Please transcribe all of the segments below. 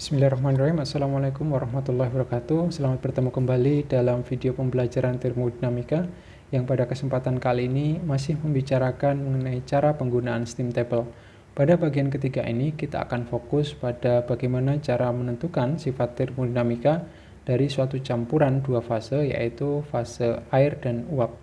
Bismillahirrahmanirrahim. Assalamualaikum warahmatullahi wabarakatuh. Selamat bertemu kembali dalam video pembelajaran termodinamika yang pada kesempatan kali ini masih membicarakan mengenai cara penggunaan steam table. Pada bagian ketiga ini kita akan fokus pada bagaimana cara menentukan sifat termodinamika dari suatu campuran dua fase, yaitu fase air dan uap.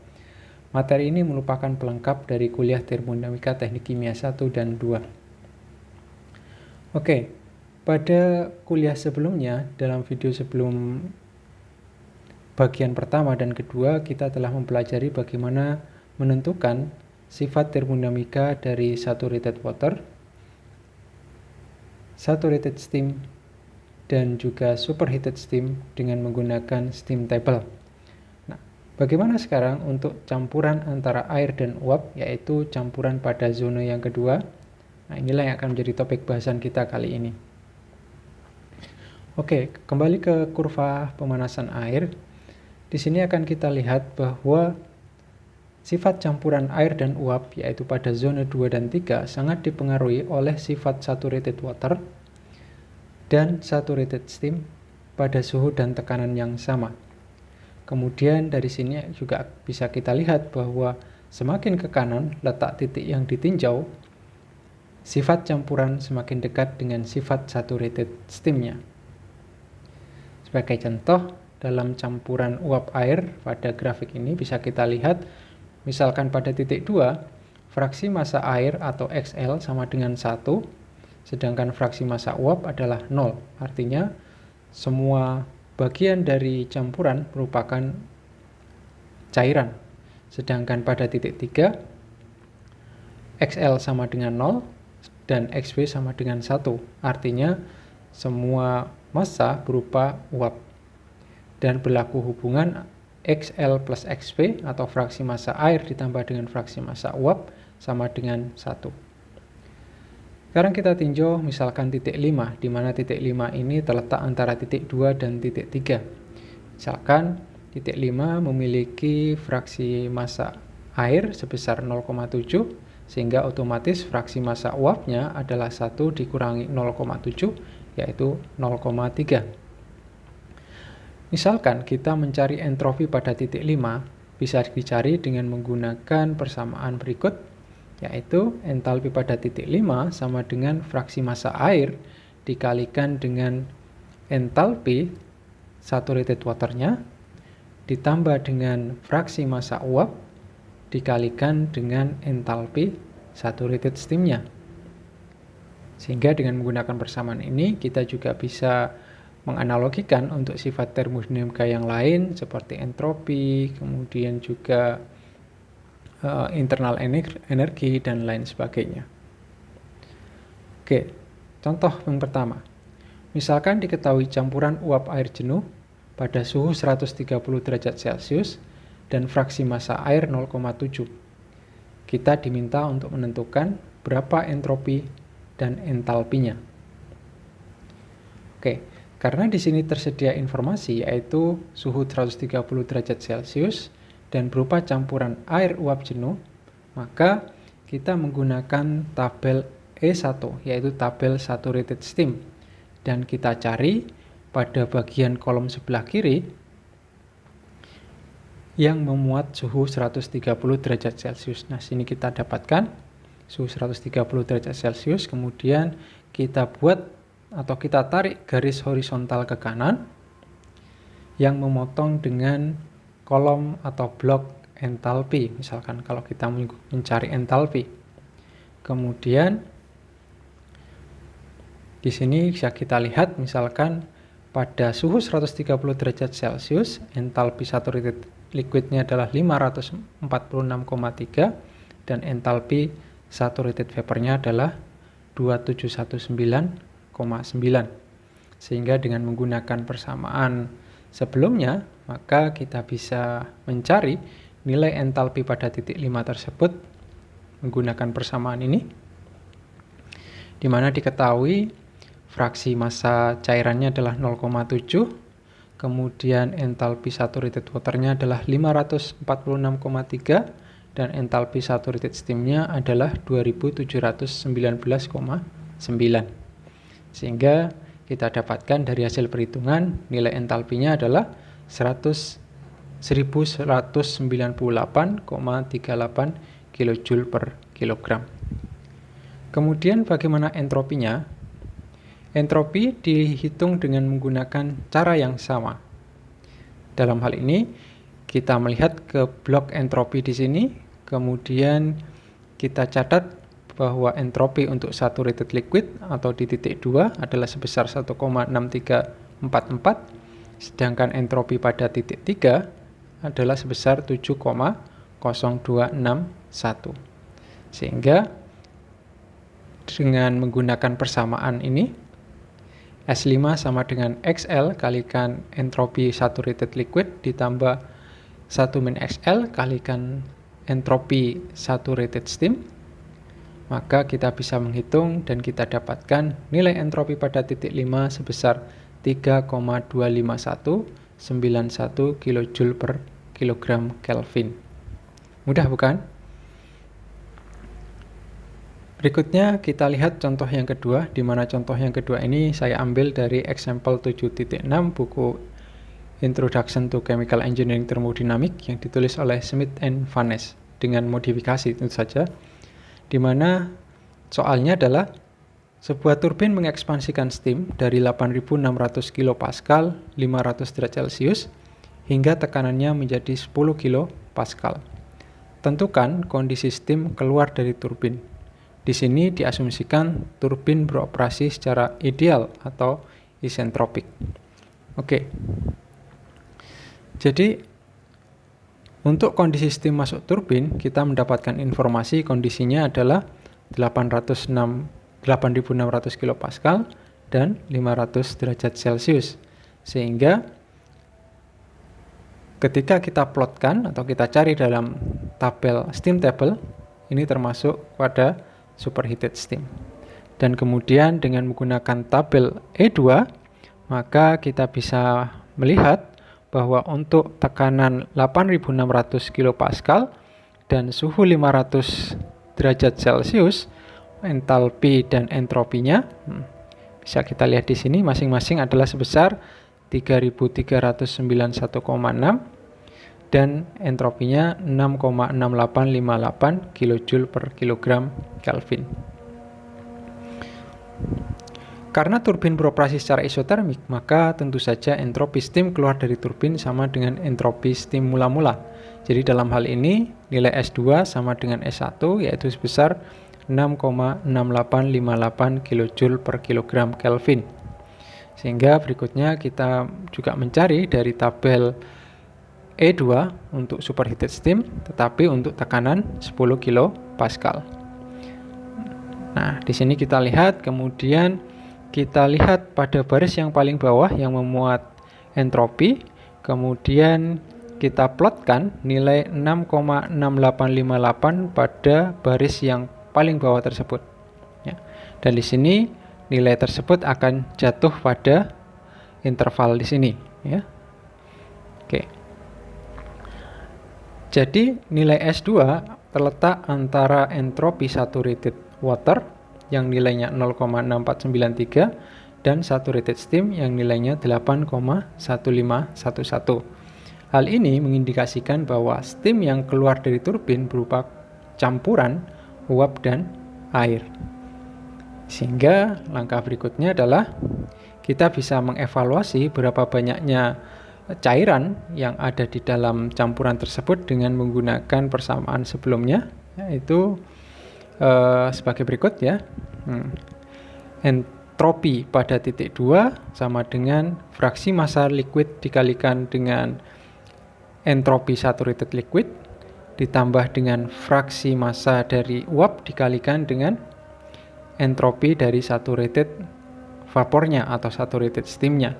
Materi ini merupakan pelengkap dari kuliah termodinamika teknik kimia 1 dan 2. Oke. Pada kuliah sebelumnya, dalam video sebelum bagian pertama dan kedua, kita telah mempelajari bagaimana menentukan sifat termodinamika dari saturated water, saturated steam, dan juga superheated steam dengan menggunakan steam table. Nah, bagaimana sekarang untuk campuran antara air dan uap, yaitu campuran pada zona yang kedua? Nah, inilah yang akan menjadi topik bahasan kita kali ini. Oke, kembali ke kurva pemanasan air. Di sini akan kita lihat bahwa sifat campuran air dan uap, yaitu pada zona 2 dan 3, sangat dipengaruhi oleh sifat saturated water dan saturated steam pada suhu dan tekanan yang sama. Kemudian dari sini juga bisa kita lihat bahwa semakin ke kanan letak titik yang ditinjau, sifat campuran semakin dekat dengan sifat saturated steamnya. Sebagai contoh, dalam campuran uap air pada grafik ini bisa kita lihat, misalkan pada titik 2, fraksi massa air atau XL sama dengan 1, sedangkan fraksi massa uap adalah 0. Artinya, semua bagian dari campuran merupakan cairan. Sedangkan pada titik 3, XL sama dengan 0 dan XB sama dengan 1. Artinya, semua massa berupa uap dan berlaku hubungan XL plus XP atau fraksi massa air ditambah dengan fraksi massa uap sama dengan 1. Sekarang kita tinjau misalkan titik 5, di mana titik 5 ini terletak antara titik 2 dan titik 3. Misalkan titik 5 memiliki fraksi massa air sebesar 0,7, sehingga otomatis fraksi massa uapnya adalah 1 dikurangi 0,7, yaitu 0,3. Misalkan kita mencari entropi pada titik 5, bisa dicari dengan menggunakan persamaan berikut, yaitu entalpi pada titik 5 sama dengan fraksi massa air dikalikan dengan entalpi saturated waternya ditambah dengan fraksi massa uap dikalikan dengan entalpi saturated steamnya. Sehingga dengan menggunakan persamaan ini, kita juga bisa menganalogikan untuk sifat termodinamika yang lain, seperti entropi, kemudian juga internal energi, dan lain sebagainya. Oke, contoh yang pertama. Misalkan diketahui campuran uap air jenuh pada suhu 130 derajat Celcius dan fraksi massa air 0,7. Kita diminta untuk menentukan berapa entropi dan entalpinya. Oke, karena di sini tersedia informasi yaitu suhu 130 derajat Celcius dan berupa campuran air uap jenuh, maka kita menggunakan tabel E1, yaitu tabel saturated steam, dan kita cari pada bagian kolom sebelah kiri yang memuat suhu 130 derajat Celcius. Nah, sini kita dapatkan suhu 130 derajat Celcius, kemudian kita buat atau kita tarik garis horizontal ke kanan yang memotong dengan kolom atau blok entalpi, misalkan kalau kita mencari entalpi. Kemudian di sini bisa kita lihat misalkan pada suhu 130 derajat Celcius entalpi saturated liquidnya adalah 546,3 dan entalpi saturated vapornya adalah 2719,9. Sehingga dengan menggunakan persamaan sebelumnya, maka kita bisa mencari nilai entalpi pada titik 5 tersebut menggunakan persamaan ini, di mana diketahui fraksi massa cairannya adalah 0,7, kemudian entalpi saturated waternya adalah 546,3, dan entalpi saturated steamnya adalah 2719,9. Sehingga kita dapatkan dari hasil perhitungan nilai entalpinya adalah 1198,38 kJ per kilogram. Kemudian bagaimana entropinya? Entropi dihitung dengan menggunakan cara yang sama. Dalam hal ini, kita melihat ke blok entropi di sini, kemudian kita catat bahwa entropi untuk saturated liquid atau di titik 2 adalah sebesar 1,6344, sedangkan entropi pada titik 3 adalah sebesar 7,0261. Sehingga dengan menggunakan persamaan ini, S5 sama dengan XL kalikan entropi saturated liquid ditambah 1 min XL kalikan entropi saturated steam, maka kita bisa menghitung dan kita dapatkan nilai entropi pada titik 5 sebesar 3,25191 kJ per kilogram Kelvin. Mudah bukan? Berikutnya kita lihat contoh yang kedua, di mana contoh yang kedua ini saya ambil dari example 7.6 buku Introduction to Chemical Engineering Thermodynamics yang ditulis oleh Smith and Van Ness dengan modifikasi tentu saja, di mana soalnya adalah sebuah turbin mengekspansikan steam dari 8.600 kPa 500 derajat Celcius hingga tekanannya menjadi 10 kPa. Tentukan kondisi steam keluar dari turbin. Di sini diasumsikan turbin beroperasi secara ideal atau isentropik. Oke. Jadi untuk kondisi steam masuk turbin, kita mendapatkan informasi kondisinya adalah 8.600 kPa dan 500 derajat Celcius. Sehingga ketika kita plotkan atau kita cari dalam tabel steam table, ini termasuk pada superheated steam. Dan kemudian dengan menggunakan tabel E2, maka kita bisa melihat bahwa untuk tekanan 8.600 kPa dan suhu 500 derajat Celcius, entalpi dan entropinya bisa kita lihat di sini masing-masing adalah sebesar 3.391,6 dan entropinya 6,6858 kJ per kilogram Kelvin. Karena turbin beroperasi secara isotermik, maka tentu saja entropi steam keluar dari turbin sama dengan entropi steam mula-mula. Jadi dalam hal ini nilai S2 sama dengan S1 yaitu sebesar 6,6858 kJ per kilogram Kelvin. Sehingga berikutnya kita juga mencari dari tabel E2 untuk superheated steam, tetapi untuk tekanan 10 kPa. Nah, di sini kita lihat, kemudian kita lihat pada baris yang paling bawah yang memuat entropi, kemudian kita plotkan nilai 6,6858 pada baris yang paling bawah tersebut. Ya. Dan di sini nilai tersebut akan jatuh pada interval di sini. Ya. Oke. Jadi nilai S2 terletak antara entropi saturated water yang nilainya 0,6493 dan saturated steam yang nilainya 8,1511. Hal ini mengindikasikan bahwa steam yang keluar dari turbin berupa campuran uap dan air. Sehingga langkah berikutnya adalah kita bisa mengevaluasi berapa banyaknya cairan yang ada di dalam campuran tersebut dengan menggunakan persamaan sebelumnya, yaitu sebagai berikut ya. Entropi pada titik 2 sama dengan fraksi massa liquid dikalikan dengan entropi saturated liquid ditambah dengan fraksi massa dari uap dikalikan dengan entropi dari saturated vapornya atau saturated steamnya.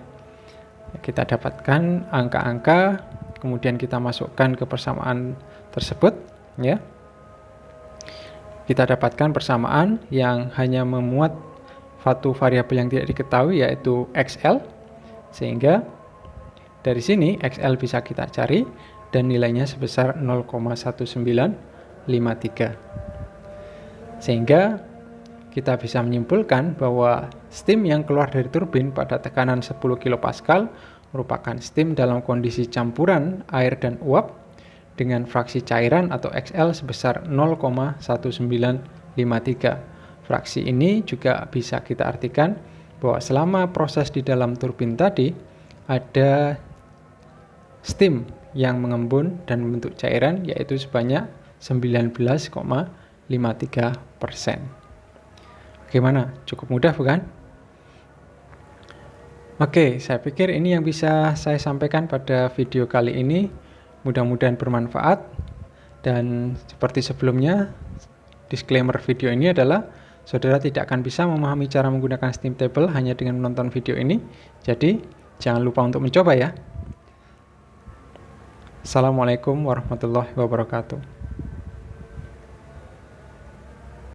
Kita dapatkan angka-angka, kemudian kita masukkan ke persamaan tersebut, ya. Kita dapatkan persamaan yang hanya memuat satu variabel yang tidak diketahui yaitu XL, sehingga dari sini XL bisa kita cari dan nilainya sebesar 0,1953. Sehingga kita bisa menyimpulkan bahwa steam yang keluar dari turbin pada tekanan 10 kPa merupakan steam dalam kondisi campuran air dan uap dengan fraksi cairan atau XL sebesar 0,1953. Fraksi ini juga bisa kita artikan bahwa selama proses di dalam turbin tadi ada steam yang mengembun dan membentuk cairan yaitu sebanyak 19,53%. Bagaimana? Cukup mudah bukan? Oke, saya pikir ini yang bisa saya sampaikan pada video kali ini. Mudah-mudahan bermanfaat. Dan seperti sebelumnya, disclaimer video ini adalah saudara tidak akan bisa memahami cara menggunakan steam table hanya dengan menonton video ini. Jadi, jangan lupa untuk mencoba ya. Assalamualaikum warahmatullahi wabarakatuh.